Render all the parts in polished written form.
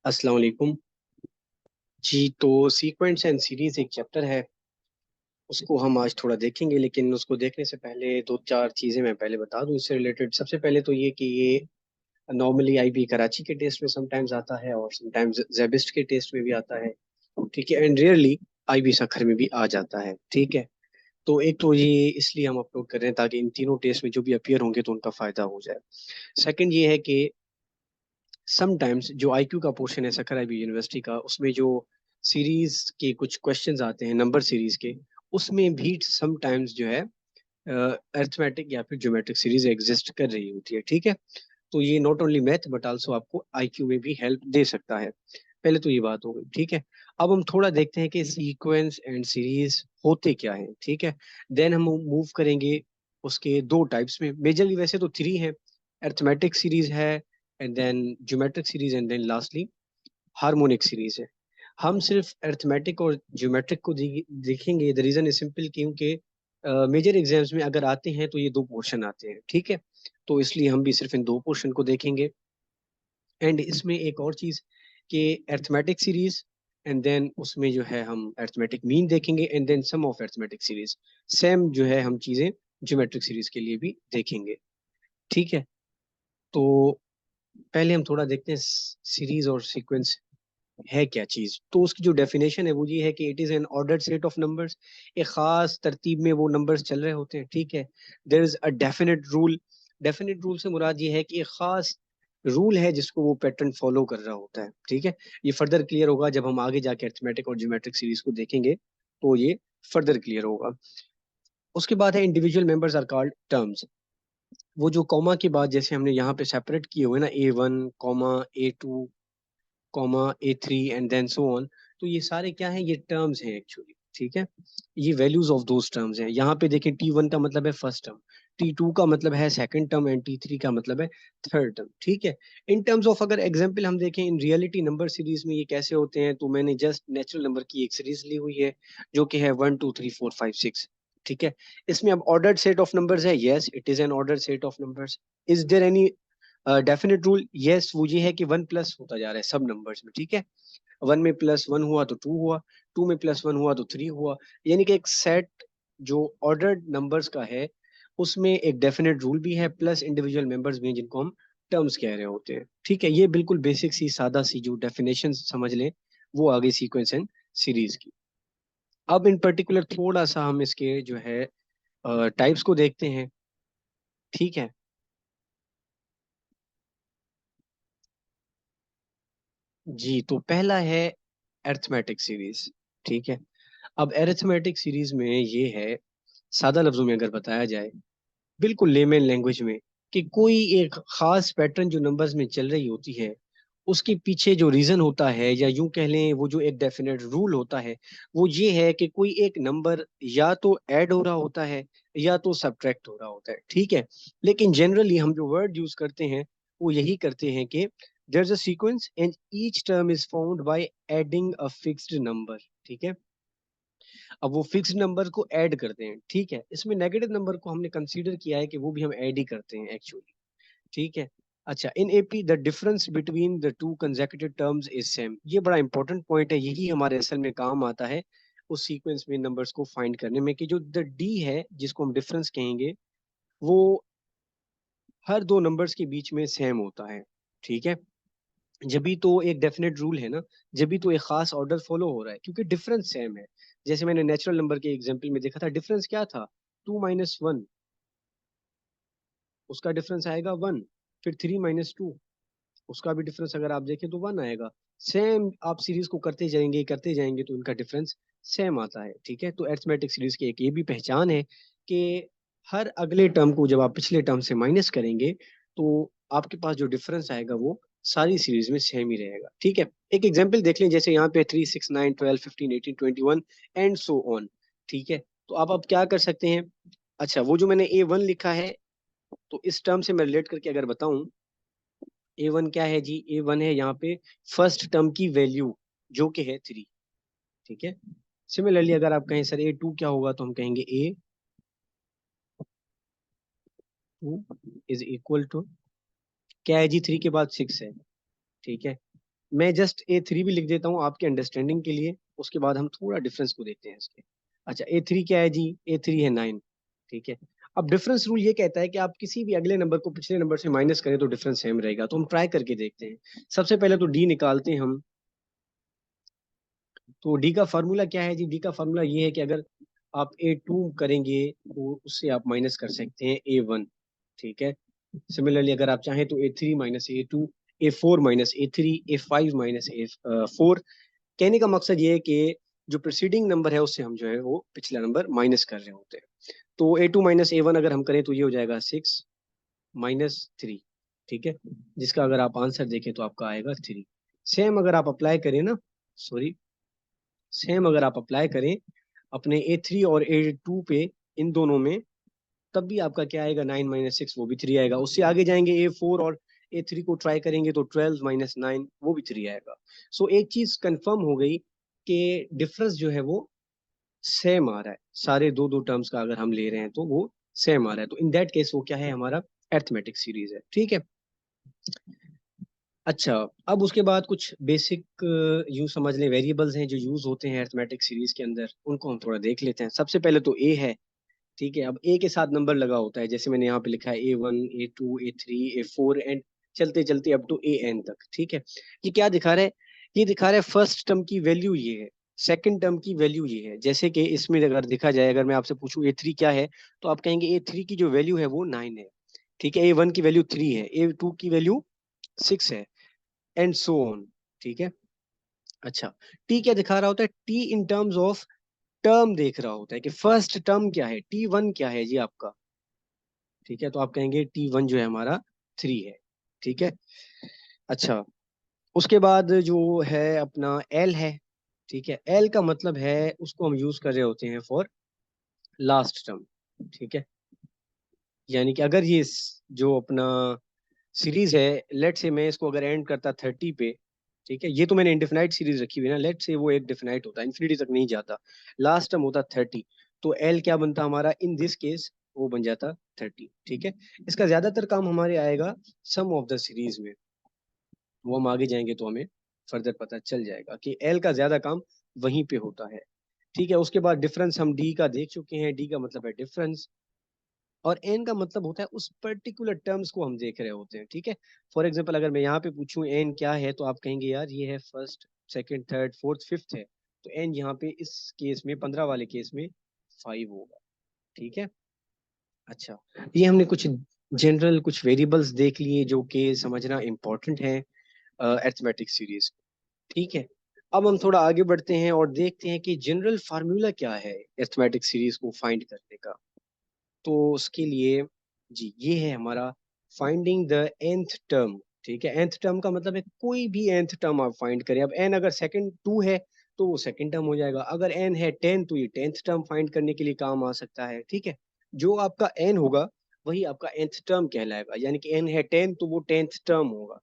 अस्सलाम वालेकुम जी। तो सीक्वेंस एंड सीरीज एक चैप्टर है, उसको हम आज थोड़ा देखेंगे। लेकिन उसको देखने से पहले दो चार चीज़ें मैं पहले बता दूं इससे रिलेटेड। सबसे पहले तो ये कि ये नॉर्मली आईबी कराची के टेस्ट में समटाइम्स आता है और समटाइम्स जेबिस्ट के टेस्ट में भी आता है। ठीक है, एंड रियरली आईबी सखर में भी आ जाता है। ठीक है, तो एक तो ये इसलिए हम अपलोड कर रहे हैं ताकि इन तीनों टेस्ट में जो भी अपीयर होंगे तो उनका फायदा हो जाए। सेकंड ये है कि समटाइम्स जो आईक्यू का पोर्शन है सकर आईबी यूनिवर्सिटी का, उसमें जो सीरीज के कुछ क्वेश्चंस आते हैं नंबर सीरीज के, उसमें भी समटाइम्स जो है अर्थमेटिक या फिर ज्योमेट्रिक सीरीज एग्जिस्ट कर रही होती है। ठीक है, तो ये not only math but also आपको आईक्यू में भी हेल्प दे सकता है। पहले तो ये बात हो गई। ठीक है, अब हम थोड़ा देखते हैं कि सीक्वेंस एंड सीरीज होते क्या हैं। ठीक है, देन हम मूव करेंगे उसके दो टाइप्स में। मेजरली वैसे तो थ्री है, अर्थमेटिक सीरीज है, and then geometric series, and then lastly harmonic series है। हम सिर्फ अर्थमेटिक और ज्योमेट्रिक को देखेंगे। द रीजन इज सिंपल, क्योंकि मेजर एग्जाम्स में अगर आते हैं तो ये दो पोर्शन आते हैं। ठीक है, तो इसलिए हम भी सिर्फ इन दो पोर्शन को देखेंगे। एंड इसमें एक और चीज कि अर्थमेटिक सीरीज, एंड देन उसमें जो है हम अर्थमेटिक मीन देखेंगे, and then sum of arithmetic series. Same जो है हम चीजें ज्योमेट्रिक सीरीज के लिए भी देखेंगे। ठीक है, तो पहले हम थोड़ा देखते हैं सीरीज और सीक्वेंस है क्या चीज। तो उसकी जो डेफिनेशन है वो ये है कि it is an ordered set of numbers. एक खास तरतीब में वो नंबर्स चल रहे होते हैं। ठीक है, there is a definite rule. Definite rule से मुराद ये है कि एक खास रूल है जिसको वो पैटर्न फॉलो कर रहा होता है। ठीक है, ये फर्दर क्लियर होगा जब हम आगे जाके अरिथमेटिक और ज्योमेट्रिक सीरीज को देखेंगे, तो ये फर्दर क्लियर होगा। उसके बाद है individual members are called terms. वो जो कॉमा के बाद जैसे हमने यहाँ पे सेपरेट किए हुए ना, A1 comma A2 comma A3 and then so on, तो ये सारे क्या हैं, ये टर्म्स हैं एक्चुअली। ठीक है, ये वैल्यूज ऑफ दोज टर्म्स हैं। यहाँ पे देखें T1 का मतलब है फर्स्ट टर्म, T2 का मतलब है सेकंड टर्म, एंड T3 का मतलब है थर्ड टर्म। ठीक है, इन टर्म्स ऑफ अगर एग्जांपल हम देखें इन रियलिटी नंबर सीरीज में ये कैसे होते हैं, तो मैंने जस्ट नेचुरल नंबर की एक सीरीज ली हुई है जो कि है 1 2 3 4 5 6। ठीक है, इसमें अब ऑर्डर्ड सेट ऑफ नंबर्स है। Yes, it is an ordered set of numbers. Is there any definite rule? Yes, वो ये है कि वन प्लस होता जा रहा है सब नंबर्स में। ठीक है, वन में प्लस वन हुआ तो टू हुआ, टू में प्लस वन हुआ तो थ्री हुआ। यानी कि एक सेट जो ऑर्डर्ड नंबर्स का है उसमें एक डेफिनेट रूल भी है, प्लस इंडिविजुअल मेंबर्स भी हैं जिनको हम टर्म्स कह रहे होते हैं। ठीक है, ये बिल्कुल बेसिक सी सादा सी जो डेफिनेशन समझ लें वो आ गई सीक्वेंस एंड सीरीज की। अब इन पर्टिकुलर थोड़ा सा हम इसके जो है टाइप्स को देखते हैं। ठीक है जी, तो पहला है अरिथमेटिक सीरीज। ठीक है, अब अरिथमेटिक सीरीज में ये है, सादा लफ्जों में अगर बताया जाए, बिल्कुल लेमन लैंग्वेज में, कि कोई एक खास पैटर्न जो नंबर्स में चल रही होती है उसके पीछे जो रीजन होता है, या यूं कह लें वो जो एक डेफिनेट रूल होता है, वो ये है कि कोई एक नंबर या तो ऐड हो रहा होता है या तो सब्ट्रैक्ट हो रहा होता है। ठीक है, लेकिन जनरली हम जो वर्ड यूज करते हैं वो यही करते हैं कि there is a sequence and each term is found by adding a fixed number. ठीक है, अब वो फिक्स्ड नंबर को ऐड करते हैं। ठीक है, इसमें नेगेटिव नंबर को हमने कंसीडर किया है कि वो भी हम ऐड ही करते हैं एक्चुअली। ठीक है, अच्छा, in AP the difference between the two consecutive terms is same. ये बड़ा इंपॉर्टेंट पॉइंट है, यही हमारे असल में काम आता है उस सीक्वेंस में नंबर्स को फाइंड करने में, कि जो द डी है जिसको हम डिफरेंस कहेंगे वो हर दो नंबर्स के बीच में सेम होता है। ठीक है, जब भी तो एक डेफिनेट रूल है ना, जब भी तो एक खास ऑर्डर फॉलो हो रहा है क्योंकि डिफरेंस सेम है। जैसे मैंने नेचुरल नंबर के एग्जांपल में देखा था, डिफरेंस क्या था, 2 - 1, उसका डिफरेंस आएगा 1। फिर 3 - 2, उसका भी डिफरेंस अगर आप देखें तो 1 आएगा। सेम आप सीरीज को करते जाएंगे तो इनका डिफरेंस सेम आता है। ठीक है, तो अरिथमेटिक सीरीज की एक ये भी पहचान है कि हर अगले टर्म को जब आप पिछले टर्म से माइनस करेंगे तो आपके पास जो डिफरेंस आएगा वो सारी सीरीज में सेम ही रहेगा। ठीक है, एक एग्जांपल देख लें, जैसे यहाँ पे 3 6 9 12 15 18 21 एंड सो ऑन। ठीक है, तो आप अब क्या कर सकते हैं, अच्छा वो जो मैंने A1 लिखा है, तो इस टर्म से मैं रिलेट करके अगर बताऊं, A1 क्या है जी, A1 है यहाँ पे फर्स्ट टर्म की वैल्यू जो कि है 3। ठीक है, सिमिलरली अगर आप कहें सर A2 क्या होगा, तो हम कहेंगे A2 इज इक्वल टू क्या है जी, 3 के बाद 6 है। ठीक है, मैं जस्ट A3 भी लिख देता हूँ आपके अंडरस्टैंडिंग के लिए, उसके बाद हम थोड़ा डिफरेंस को देखते हैं इसके। अच्छा, A3 क्या है जी? A3 है 9। ठीक है। अब डिफरेंस रूल ये कहता है कि आप किसी भी अगले नंबर को पिछले नंबर से माइनस करें तो डिफरेंस सेम रहेगा। तो हम ट्राई करके देखते हैं। सबसे पहले तो डी निकालते हैं हम। तो डी का फार्मूला क्या है जी? डी का फार्मूला ये है कि अगर आप A2 करेंगे तो उससे आप माइनस कर सकते हैं A1। ठीक है। सिमिलरली अगर आप चाहें तो A3 minus A2, A4 minus A3, A5 minus A4। कहने का मकसद ये है कि जो प्रीसीडिंग नंबर है उससे हम जो है वो पिछला नंबर माइनस कर रहे होते हैं। तो A2 माइनस A1 अगर हम करें तो ये हो जाएगा 6 - 3। ठीक है। जिसका अगर आप आंसर देखें तो आपका आएगा 3। सेम अगर आप अप्लाई करें ना, सॉरी, सेम अगर आप अप्लाई करें अपने A3 और A2 पे, इन दोनों में, तब भी आपका क्या आएगा? 9 - 6, वो भी 3 आएगा। उससे आगे जाएंगे A4 और A3 को ट्राई करेंगे तो 12 - 9, वो भी 3 आएगा। सो एक चीज कंफर्म हो गई कि डिफरेंस जो है वो सेम आ रहा है। सारे दो दो टर्म्स का अगर हम ले रहे हैं तो वो सेम आ रहा है। तो इन दैट केस वो क्या है? हमारा अरिथमेटिक सीरीज है। ठीक है। अच्छा, अब उसके बाद कुछ बेसिक यूं समझ लें वेरिएबल्स हैं जो यूज होते हैं अरिथमेटिक सीरीज के अंदर, उनको हम थोड़ा देख लेते हैं। सबसे पहले तो ए है। ठीक है। अब ए के साथ नंबर लगा होता है, जैसे मैंने यहाँ पे लिखा है A1, A2, A3, A4 and चलते चलते अप टू AN तक। ठीक है। ये क्या दिखा रहा है? ये दिखा रहा है फर्स्ट टर्म की वैल्यू ये है, सेकंड टर्म की वैल्यू ये है। जैसे कि इसमें अगर देखा जाए, अगर मैं आपसे पूछूं A3 क्या है, तो आप कहेंगे A3 की जो वैल्यू है वो 9 है। ठीक है। A1 की वैल्यू 3 है, A2 की वैल्यू 6 है, एंड सो ऑन। ठीक है। अच्छा, टी क्या दिखा रहा होता है? T in terms of term देख रहा होता है कि फर्स्ट टर्म क्या है, T1 क्या है जी आपका। ठीक है। तो आप कहेंगे T1 जो है हमारा 3 है। ठीक है। अच्छा, उसके बाद जो है अपना L है। ठीक है। L का मतलब है, उसको हम यूज कर रहे होते हैं फॉर लास्ट टर्म। ठीक है। यानी कि अगर ये जो अपना सीरीज है, लेट से मैं इसको अगर एंड करता 30 पे। ठीक है। ये तो मैंने इंडेफिनाइट सीरीज रखी हुई है ना, लेट से वो एक डिफिनाइट होता है, इन्फिनिटी तक नहीं जाता। लास्ट टर्म होता 30। तो एल क्या बनता हमारा इन दिस केस? वो बन जाता 30। ठीक है। इसका ज्यादातर काम हमारे आएगा सम ऑफ द सीरीज में। वो हम आगे जाएंगे तो हमें फर्दर पता चल जाएगा कि एल का ज्यादा काम वहीं पे होता है। ठीक है। उसके बाद डिफरेंस हम डी का देख चुके हैं। डी का मतलब है डिफरेंस, और एन का मतलब होता है उस पर्टिकुलर टर्म्स को हम देख रहे होते हैं। ठीक है। फॉर एग्जाम्पल अगर मैं यहाँ पे पूछूं एन क्या है, तो आप कहेंगे यार ये है first, second, third, fourth, fifth है। तो एन यहाँ पे इस केस में, 15 वाले केस में 5 होगा। ठीक है। अच्छा, ये हमने कुछ जनरल कुछ वेरिएबल्स देख लिए जो कि समझना इम्पोर्टेंट है अरिथमेटिक सीरीज। ठीक है। अब हम थोड़ा आगे बढ़ते हैं और देखते हैं कि जनरल फार्मूला क्या है अरिथमेटिक सीरीज को फाइंड करने का। तो उसके लिए जी ये है हमारा फाइंडिंग द nth टर्म। ठीक है। nth टर्म का मतलब है कोई भी nth टर्म आप फाइंड करें। अब n अगर सेकंड 2 है तो वो सेकंड टर्म हो जाएगा। अगर n है 10 तो ये 10th टर्म फाइंड करने के लिए काम आ सकता है। ठीक है। जो आपका n होगा वही आपका nth टर्म कहलाएगा। यानी कि n है 10 तो वो 10th टर्म होगा।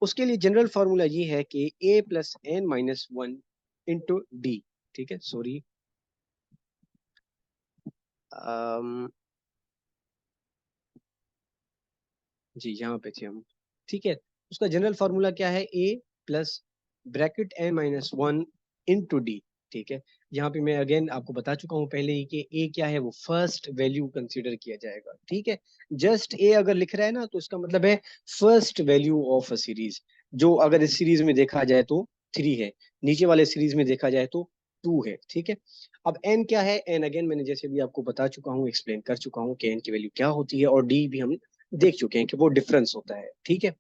उसके लिए जनरल फॉर्मूला ये है कि a + n - 1 इंटू डी। ठीक है। सॉरी, जी यहाँ पे थे हम। ठीक है। उसका जनरल फॉर्मूला क्या है? A + ((n - 1) into D. ठीक है। यहाँ पे मैं अगेन आपको बता चुका हूँ पहले ही कि ए क्या है, वो फर्स्ट वैल्यू कंसीडर किया जाएगा। ठीक है। जस्ट ए अगर लिख रहा है ना तो इसका मतलब है first value of a series. जो अगर इस सीरीज में देखा जाए तो 3 है, नीचे वाले सीरीज में देखा जाए तो 2 है। ठीक है। अब एन क्या है? एन अगेन मैंने जैसे भी आपको बता चुका हूँ, एक्सप्लेन कर चुका हूँ कि एन की वैल्यू क्या होती है, और डी भी हम देख चुके हैं कि वो डिफरेंस होता है। ठीक है।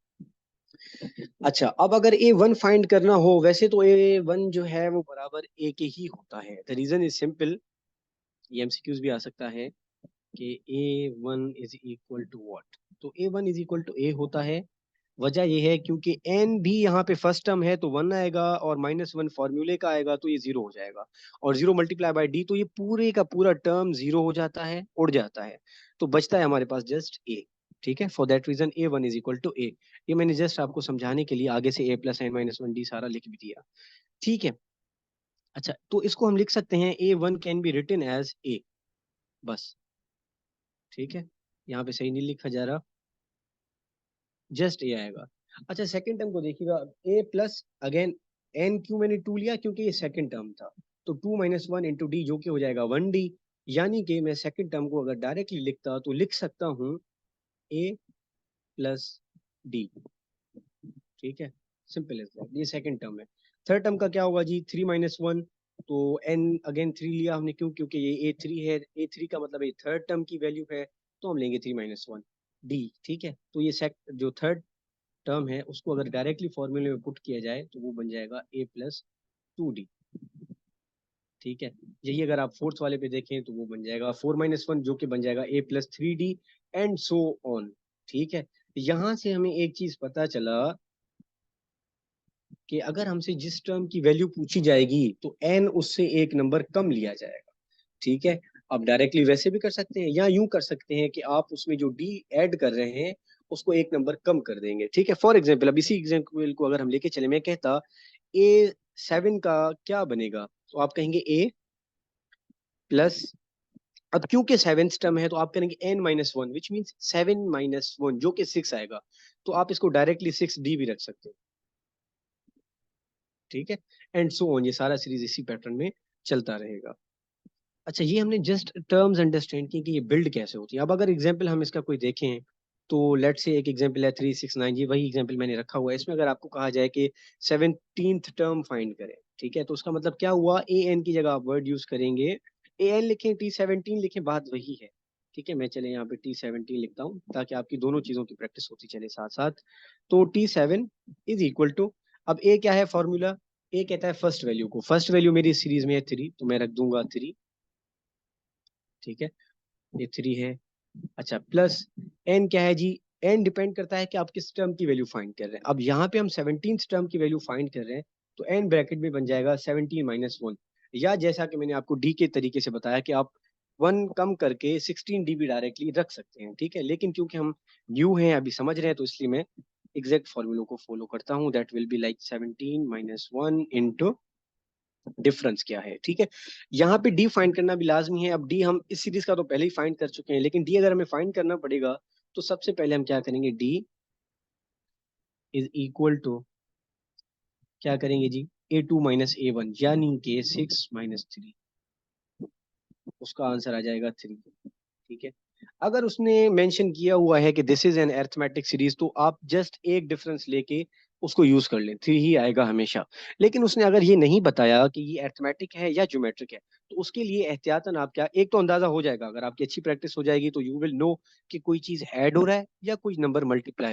अच्छा, अब अगर A1 फाइंड करना हो, वैसे तो A1 जो है वो बराबर ए के ही होता है। The reason is simple. ये एमसीक्यूज भी आ सकता है कि A1 is equal to what. तो A1 इज इक्वल टू ए होता है। वजह यह है क्योंकि एन भी यहाँ पे फर्स्ट टर्म है तो 1 आएगा, और -1 फॉर्मूले का आएगा तो ये 0 हो जाएगा। और 0 मल्टीप्लाई बाय डी तो ये पूरे का पूरा टर्म 0 हो जाता है, उड़ जाता है। तो बचता है हमारे पास जस्ट ए। ठीक है। For that reason A1 is equal to A. ये मैंने जस्ट आपको समझाने के लिए आगे से A + (n - 1) डी सारा लिख भी दिया। ठीक है। अच्छा, तो इसको हम लिख सकते हैं A1 can be written as a, बस। ठीक है। यहाँ पे सही नहीं लिखा जा रहा, जस्ट ए आएगा। अच्छा सेकंड टर्म को देखिएगा, ए प्लस अगेन एन, क्यों मैंने टू लिया, क्योंकि ये सेकंड टर्म था, तो two minus one into d जो कि हो जाएगा वन डी। यानी कि मैं सेकंड टर्म को अगर डायरेक्टली लिखता तो लिख सकता हूँ ए प्लस डी। ठीक है, सिंपल एज दैट, ये सेकंड टर्म है। थर्ड टर्म का क्या होगा जी, थ्री माइनस वन, तो एन अगेन थ्री लिया हमने, क्यों, क्योंकि ये ए थ्री है, ए थ्री का मतलब ये थर्ड टर्म की वैल्यू है, तो हम लेंगे थ्री माइनस वन डी। ठीक है, तो ये जो थर्ड टर्म है उसको अगर डायरेक्टली फॉर्मूले में पुट किया जाए तो वो बन जाएगा ए प्लस टू डी। ठीक है, यही अगर आप फोर्थ वाले पे देखें तो वो बन जाएगा फोर माइनस वन जो कि बन जाएगा A plus three D, and so on. ठीक है, यहां से हमें एक चीज पता चला कि अगर हमसे जिस टर्म की वैल्यू पूछी जाएगी तो एन उससे एक नंबर कम लिया जाएगा। ठीक है, आप डायरेक्टली वैसे भी कर सकते हैं या यूं कर सकते हैं कि आप उसमें जो डी ऐड कर रहे हैं उसको एक नंबर कम कर देंगे। ठीक है, फॉर एग्जाम्पल अब इसी एग्जाम्पल को अगर हम लेके चले, मैं कहता ए सेवन का क्या बनेगा, तो आप कहेंगे ए प्लस, अब क्योंकि सेवेंथ टर्म है तो आप करेंगे n minus one, which mean seven minus one जो कि सिक्स आएगा, तो आप इसको डायरेक्टली सिक्स डी भी रख सकते हैं। ठीक है, एंड सो ऑन, ये सारा सीरीज इसी पैटर्न में चलता रहेगा। अच्छा, ये हमने जस्ट टर्म्स अंडरस्टैंड की कि ये बिल्ड कैसे होती है। अब अगर एग्जांपल हम इसका कोई देखें तो लेट्स से एक एग्जांपल है थ्री सिक्स नाइन, ये वही एग्जांपल मैंने रखा हुआ है। इसमें अगर आपको कहा जाए कि सेवनटींथ टर्म फाइंड करें, ठीक है, तो उसका मतलब क्या हुआ, ए एन की जगह आप वर्ड यूज करेंगे, ए एन लिखें टी सेवनटीन लिखें, बात वही है। ठीक है, मैं चले यहाँ पे टी सेवनटीन लिखता हूँ ताकि आपकी दोनों चीजों की प्रैक्टिस होती चले साथ साथ। तो T seven is equal to, अब ए क्या है फॉर्मूला, ए कहता है फर्स्ट वैल्यू को, फर्स्ट वैल्यू मेरी इस सीरीज में है थ्री, तो मैं रख दूंगा थ्री। ठीक है, ये थ्री है। अच्छा प्लस एन क्या है जी, एन डिपेंड करता है कि आप किस टर्म की वैल्यू फाइंड कर रहे हैं। अब यहाँ पे हम सेवनटींथ टर्म की वैल्यू फाइंड कर रहे हैं, तो एन ब्रैकेट में बन जाएगा सेवनटीन माइनस वन, या जैसा कि मैंने आपको डी के तरीके से बताया कि आप वन कम करके सिक्सटीन डी भी डायरेक्टली रख सकते हैं। ठीक है, लेकिन क्योंकि हम न्यू हैं अभी समझ रहे हैं, तो इसलिए मैं एग्जैक्ट फॉर्मूलों को फॉलो करता हूँ, that will be like seventeen minus one into difference क्या है। ठीक है, यहाँ पे डी फाइंड करना भी लाजमी है। अब डी हम इस सीरीज का तो पहले ही फाइंड कर चुके हैं, लेकिन डी अगर हमें फाइंड करना पड़ेगा तो सबसे पहले हम क्या करेंगे, डी इज इक्वल टू क्या करेंगे जी, ए टू माइनस ए वन, यानी कि सिक्स माइनस थ्री, उसका आंसर आ जाएगा थ्री। ठीक है, अगर उसने मेंशन किया हुआ है कि this is an arithmetic series, तो आप जस्ट एक डिफरेंस लेके उसको यूज कर लें, थ्री ही आएगा हमेशा। लेकिन उसने अगर ये नहीं बताया कि ये अरिथमेटिक है या ज्योमेट्रिक है, तो उसके लिए एहतियातन आप क्या, एक तो अंदाजा हो जाएगा, अगर आपकी अच्छी प्रैक्टिस हो जाएगी तो यू विल नो कि कोई चीज ऐड हो रहा है या कोई नंबर मल्टीप्लाई